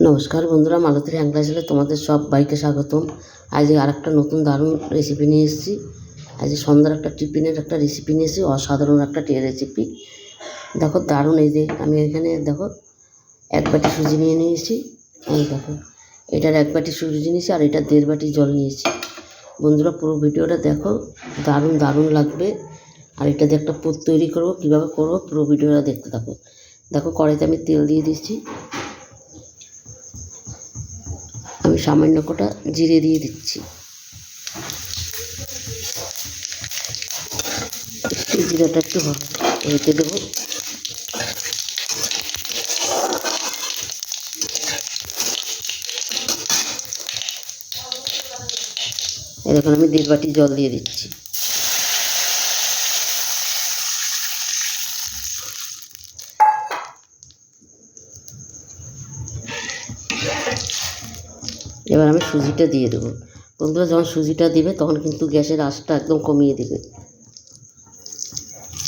নমস্কার বন্ধুরা, মালতীর হ্যাংলাজলে তোমাদের সবাইকে স্বাগতম। আজ আরেকটা নতুন দারুণ রেসিপি নিয়ে এসেছি। আজ সন্ধ্যার একটা টিফিনের একটা রেসিপি নিয়ে এসেছি, অসাধারণ একটা রেসিপি। দেখো দারুণ, এই যে আমি এখানে দেখো এক বাটি সুজি নিয়ে নিয়েছি। এই দেখো এটার এক বাটি সুজি নিয়েছি আর এটা 1.5 বাটি জল নিয়েছি। বন্ধুরা পুরো ভিডিওটা দেখো, দারুণ দারুণ লাগবে। আর এটা দিয়ে একটা পুর তৈরি করবো, কীভাবে করবো পুরো ভিডিওটা দেখতে থাকো। দেখো কড়াইতে আমি তেল দিয়ে দিচ্ছি, আমি সামান্য কটা জিরে দিয়ে দিচ্ছি। জিরাটা একটু রেখে দেবো। এখন আমি 1.5 বাটি জল দিয়ে দিচ্ছি। এবার আমি সুজিটা দিয়ে দেবো। বন্ধুরা যখন সুজিটা দিবে তখন কিন্তু গ্যাসের আঁচটা একদম কমিয়ে দেবে,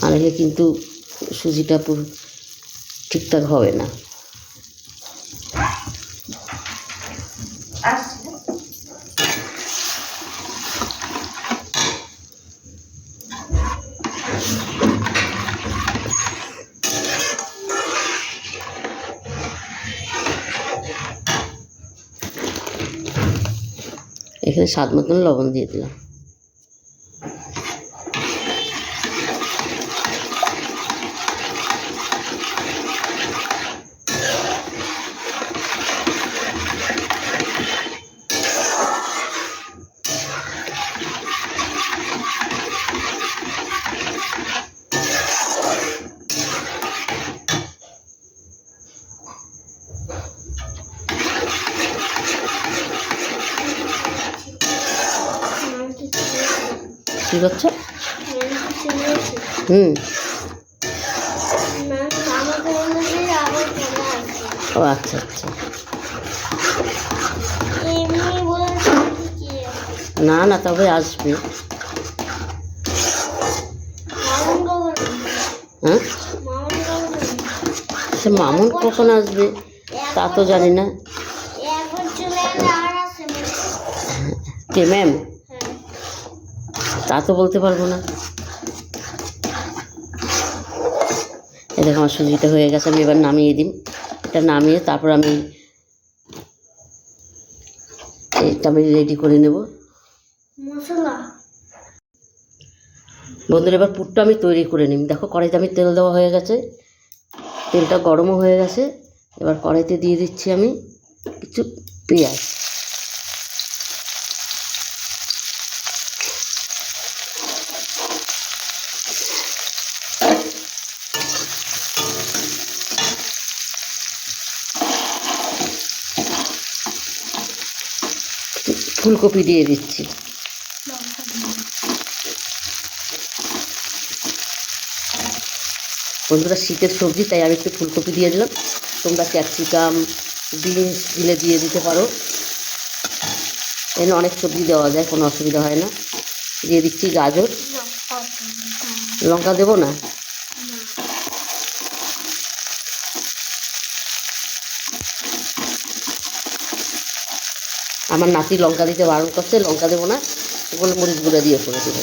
আনালে কিন্তু সুজিটা পুরো ঠিকঠাক হবে না। এখানে স্বাদ মতন লবণ দিয়ে দিলাম। কী করছো? ও আচ্ছা আচ্ছা, না না তবে আসবে। হ্যাঁ, সে মামুন কখন আসবে তা তো জানি না। কে ম্যাম? তা তো বলতে পারবো না। এই দেখো আমার সুজিটা হয়ে গেছে, আমি এবার নামিয়ে দিই। এটা নামিয়ে তারপর আমি এটা আমি রেডি করে নেব মশলা। বন্ধুরা এবার পুরটা আমি তৈরি করে নিই। দেখো কড়াইতে আমি তেল দেওয়া হয়ে গেছে, তেলটা গরমও হয়ে গেছে। এবার কড়াইতে দিয়ে দিচ্ছি আমি কিছু পেঁয়াজ। ফুলকপি দিয়ে দিচ্ছি। বন্ধুরা শীতের সবজি তাই আমি একটু ফুলকপি দিয়ে দিলাম। তোমরা ক্যাপসিকাম, বিনস দিয়ে দিতে পারো। এখানে অনেক সবজি দেওয়া যায়, কোনো অসুবিধা হয় না। দিয়ে দিচ্ছি গাজর। লঙ্কা দেবো না? আমার নাতি লঙ্কা দিতে বারণ করছে, লঙ্কা দেবো না, গোলমরিচ গুঁড়ো দিয়ে করে দেবো।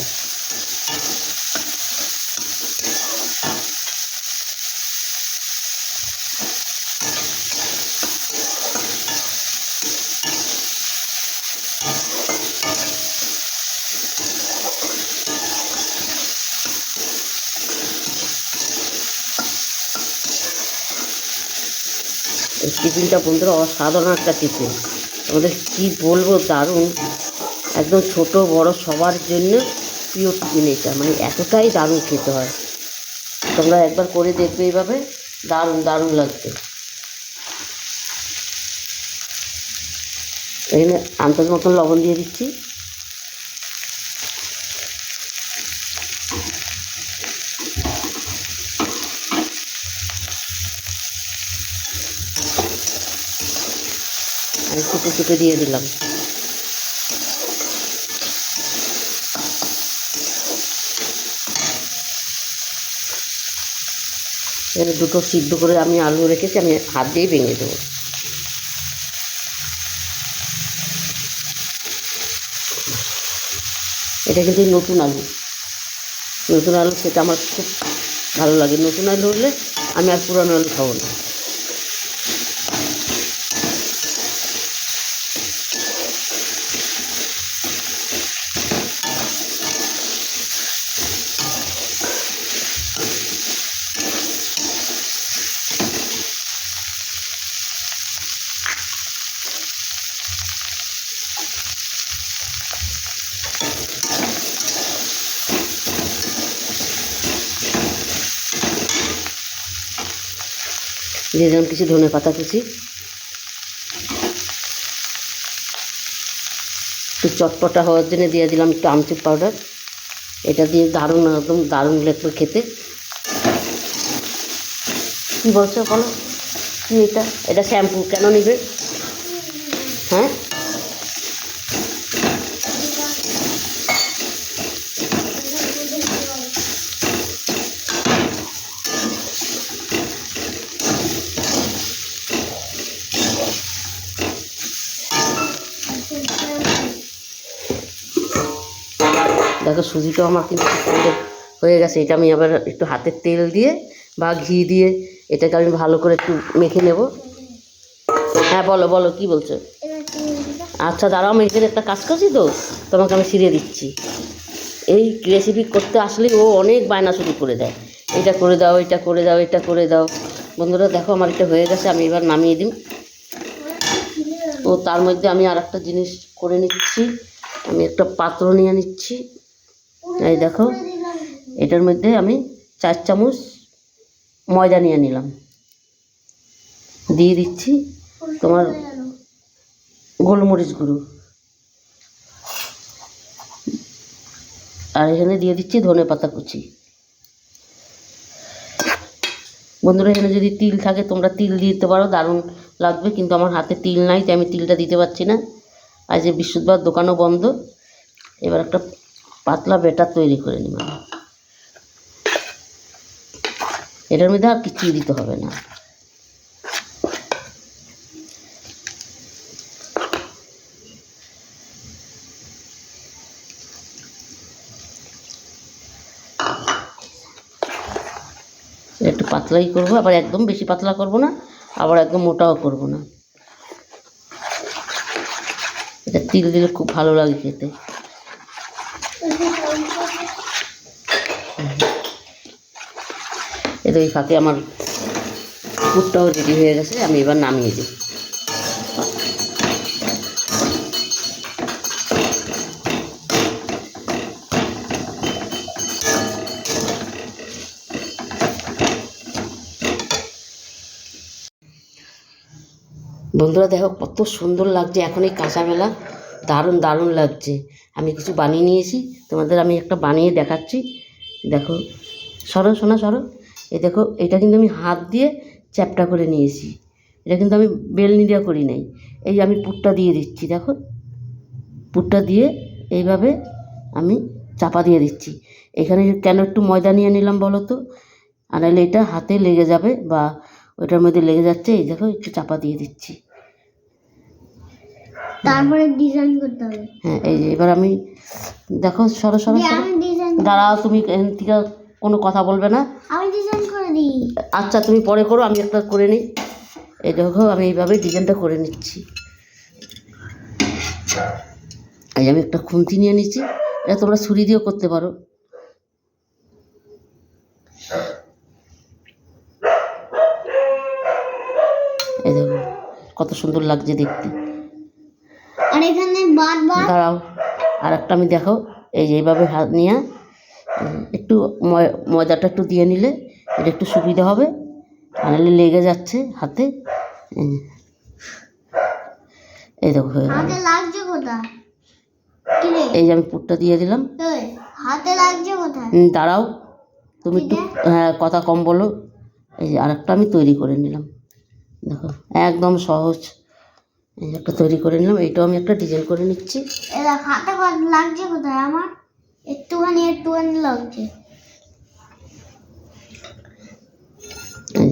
এই টিফিনটা বন্ধুরা অসাধারণ একটা টিফিন, আমাদের কী বলবো, দারুণ। একদম ছোট বড় সবার জন্য প্রিয় টিফিন এটা, মানে এতটাই দারুণ খেতে হয়। তোমরা একবার করে দেখবে, এইভাবে দারুণ দারুণ লাগবে। এখানে আন্দাজ মতন লবণ দিয়ে দিচ্ছি। আমি কুটে কুটে দিয়ে দিলাম। এখানে দুটো সিদ্ধ করে আমি আলু রেখেছি, আমি হাত দিয়েই ভেঙে দেবো। এটা কিন্তু নতুন আলু, নতুন আলু খেতে আমার খুব ভালো লাগে। নতুন আলু হলে আমি আর পুরানো আলু খাবো না। দিয়ে দিলাম কিছু ধনে পাতা কুচি, একটু চটপটা হওয়ার জন্য দিয়ে দিলাম একটু আমচুর পাউডার। এটা দিয়ে দারুণ, একদম দারুণ লাগবে খেতে। কী বলছো বলো? কি এটা? এটা শ্যাম্পু কেন নিবে? হ্যাঁ, দেখো সুজিটাও আমার কিন্তু খুব সুন্দর হয়ে গেছে। এটা আমি আবার একটু হাতের তেল দিয়ে বা ঘি দিয়ে এটাকে আমি ভালো করে একটু মেখে নেব। হ্যাঁ বলো বলো, কী বলছো? আচ্ছা দাঁড়াও, আমি এখানে একটা কাজ করছি তো, তোমাকে আমি ছিঁড়ে দিচ্ছি। এই রেসিপি করতে আসলে ও অনেক বায়না শুরু করে দেয়, এটা করে দাও, এটা করে দাও, এটা করে দাও। বন্ধুরা দেখো আমার এটা হয়ে গেছে, আমি এবার নামিয়ে দিই। তো তার মধ্যে আমি আর একটা জিনিস করে নিচ্ছি, আমি একটা পাত্র নিয়ে নিচ্ছি। এই দেখো, এটার মধ্যে আমি 4 চামচ ময়দা নিয়ে নিলাম, দিয়ে দিচ্ছি তোমার গোলমরিচ গুঁড়ো, আর এখানে দিয়ে দিচ্ছি ধনে পাতা কুচি। বন্ধুরা এখানে যদি তিল থাকে তোমরা তিল দিতে পারো, দারুণ লাগবে, কিন্তু আমার হাতে তিল নাই তাই আমি তিলটা দিতে পারছি না। আজ যে বৃহস্পতিবার দোকানও বন্ধ। এবার একটা পাতলা ব্যাটার তৈরি করে নিলাম, এটার মধ্যে আর কিছুই দিতে হবে না। একটু পাতলাই করবো, আবার একদম বেশি পাতলা করব না, আবার একদম মোটাও করব না। এটা তিল দিলে খুব ভালো লাগে খেতে। এটা এই ফাঁকে আমার পুরটাও রেডি হয়ে গেছে, আমি এবার নামিয়ে দিই। বন্ধুরা দেখো কত সুন্দর লাগছে এখন এই কাঁচাবেলা, দারুণ দারুণ লাগছে। আমি কিছু বানিয়ে নিয়েছি, তোমাদের আমি একটা বানিয়ে দেখাচ্ছি। দেখো, সরো সোনা সরো। এই দেখো, এটা কিন্তু আমি হাত দিয়ে চ্যাপটা করে নিয়েছি, এটা কিন্তু আমি বেলনি দিয়ে করি নাই। এই আমি পুরটা দিয়ে দিচ্ছি, দেখো পুরটা দিয়ে এইভাবে আমি চাপা দিয়ে দিচ্ছি। এখানে কেন একটু ময়দা নিয়ে নিলাম বলো তো, আর নাহলে এটা হাতে লেগে যাবে বা ওইটার মধ্যে লেগে যাচ্ছে। এই দেখো একটু চাপা দিয়ে দিচ্ছি, তারপরে ডিজাইন করতে হবে। হ্যাঁ এই যে এবার আমি দেখো, সরো সরো সরো, দাঁড়াও, তুমি এখান থেকে কোনো কথা বলবে না। আমি ডিজাইন করে দিই। আচ্ছা তুমি পরে করো, আমি একটা করে নিই। এই দেখো আমি এইভাবে ডিজাইনটা করে নিচ্ছি। এই আমি একটা খুন্তি নিয়ে নিচ্ছি, এটা তোমরা ছুরি দিয়েও করতে পারো। এই দেখো কত সুন্দর লাগছে দেখতে। আর এখানে বারবার দাঁড়াও, আর একটা আমি দেখো, এই যে এইভাবে হাত নিয়ে একটু ময়দাটা একটু দিয়ে নিলে এটা একটু সুবিধা হবে, নাহলে লেগে যাচ্ছে হাতে। এই দেখো হয়ে গেল। হাতে লাগছে কোথায়? কি রে? এই যে আমি পুরটা দিয়ে দিলাম। এই হাতে লাগছে কোথায়? দাঁড়াও, তুমি একটু হ্যাঁ কথা কম বলো। এই যে আরেকটা আমি তৈরি করে নিলাম, দেখো একদম সহজ। এই একটা তৈরি করে নিলাম, এইটাও আমি একটা ডিজাইন করে নিচ্ছি। এটা হাতে লাগছে কোথায় আমার? একটুখানি একটুখানি লাগছে। এই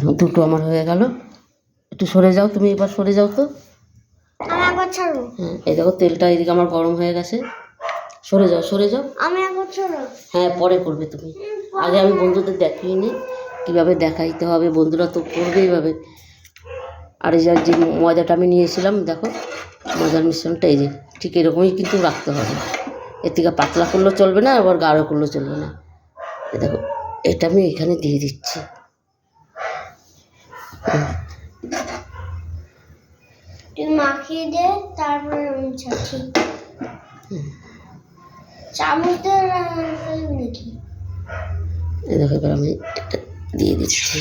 যে দুটো আমার হয়ে গেল। একটু সরে যাও, তুমি এবার সরে যাও তো। আমি একবার ছাড়বো। হ্যাঁ এই দেখো তেলটা এদিকে আমার গরম হয়ে গেছে, সরে যাও সরে যাও। আমি এখন ছোট। হ্যাঁ পরে করবে তুমি, আগে আমি বন্ধুদের দেখিয়ে নিই কীভাবে দেখাইতে হবে, বন্ধুরা তো করবে এইভাবে। আর এই যে ময়দাটা আমি নিয়েছিলাম দেখো, ময়দার মিশ্রণটা এই যে ঠিক এরকমই কিন্তু রাখতে হবে, এর থেকে পাতলা করলেও চলবে না আবার গাঢ় করলেও চলবে না। এই দেখো এটা আমি এখানে দিয়ে দিচ্ছি। তুই মাখিয়ে দে, তারপরে আমি ছাড়ছি। চামচ দিয়ে ফেলবি নাকি? এই দেখো এবার আমি একটা দিয়ে দিচ্ছি,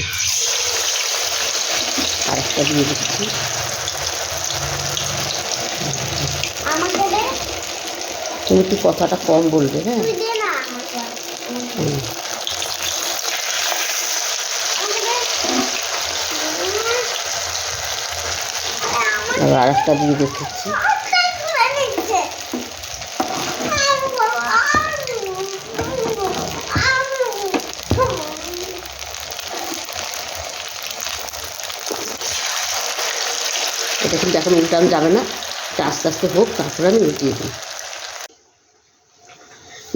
আর একটা দিয়ে দিচ্ছি। আমাকে দে। তুমি একটু কথাটা কম বলবে, হ্যাঁ? তুই দে না আমাকে। হুম। এবার আর একটা দিয়ে দিচ্ছি। এটা কিন্তু এখন উল্টানো যাবে না, এটা আস্তে আস্তে হোক, তারপরে আমি উল্টিয়ে দিই।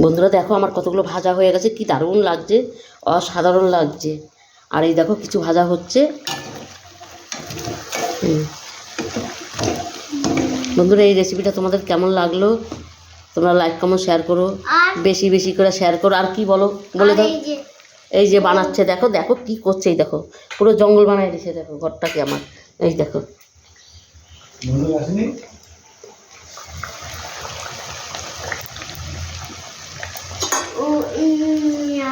বন্ধুরা দেখো আমার কতগুলো ভাজা হয়ে গেছে, কি দারুণ লাগছে, অসাধারণ লাগছে। আর এই দেখো কিছু ভাজা হচ্ছে। বন্ধুরা এই রেসিপিটা তোমাদের কেমন লাগলো তোমরা লাইক কমেন্ট শেয়ার করো, বেশি বেশি করে শেয়ার করো। আর কি বলো বলে দাও। এই যে বানাচ্ছে দেখো, দেখো কি করছে, এই দেখো পুরো জঙ্গল বানাই দিয়েছে, দেখো ঘরটাকে আমার, এই দেখো।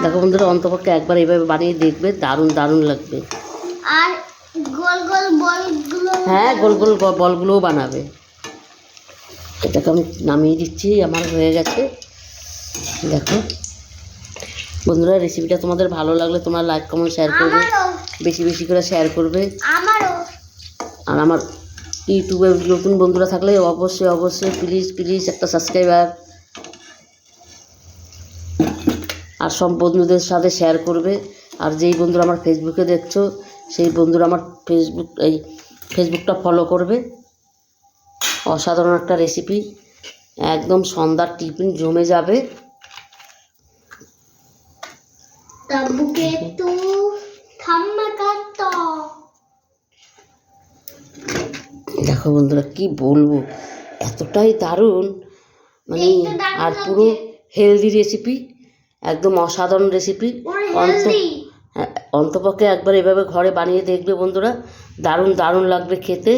দেখো বন্ধুরা অন্তপক্ষে একবার এইভাবে বানিয়ে দেখবে, দারুণ দারুণ লাগবে। আর গোল গোল বলগুলো, হ্যাঁ গোল গোল বলগুলোও বানাবে। এটাকে আমি নামিয়ে দিচ্ছি, আমার হয়ে গেছে। দেখো বন্ধুরা রেসিপিটা তোমাদের ভালো লাগলে তোমরা লাইক কমেন্ট শেয়ার করবে, বেশি বেশি করে শেয়ার করবে। আর আমার ইউটিউবে নতুন বন্ধুরা থাকলে অবশ্যই অবশ্যই প্লিজ প্লিজ একটা সাবস্ক্রাইবার, আর সব বন্ধুদের সাথে শেয়ার করবে। আর যেই বন্ধুরা আমার ফেসবুকে দেখছো সেই বন্ধুরা আমার ফেসবুকটা ফলো করবে। অসাধারণ একটা রেসিপি, একদম সন্ধ্যার টিফিন জমে যাবে। তাবুকে তো থাম্মা কাট। দেখো বন্ধুরা কি বলবো, এতটাই দারুণ মানে, আর পুরো হেলদি রেসিপি, একদম অসাধারণ রেসিপি। অন্তপক্ষে একবার এভাবে ঘরে বানিয়ে দেখবে বন্ধুরা, দারুণ দারুণ লাগবে খেতে,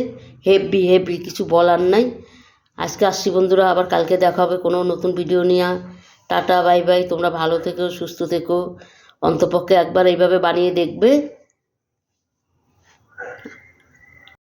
হেভি হেভি, কিছু বলার নাই। আজকে আসছি বন্ধুরা, আবার কালকে দেখা হবে কোনো নতুন ভিডিও নিয়ে। টাটা বাই বাই, তোমরা ভালো থেকো সুস্থ থেকো, অন্তপক্ষে একবার এইভাবে বানিয়ে দেখবে।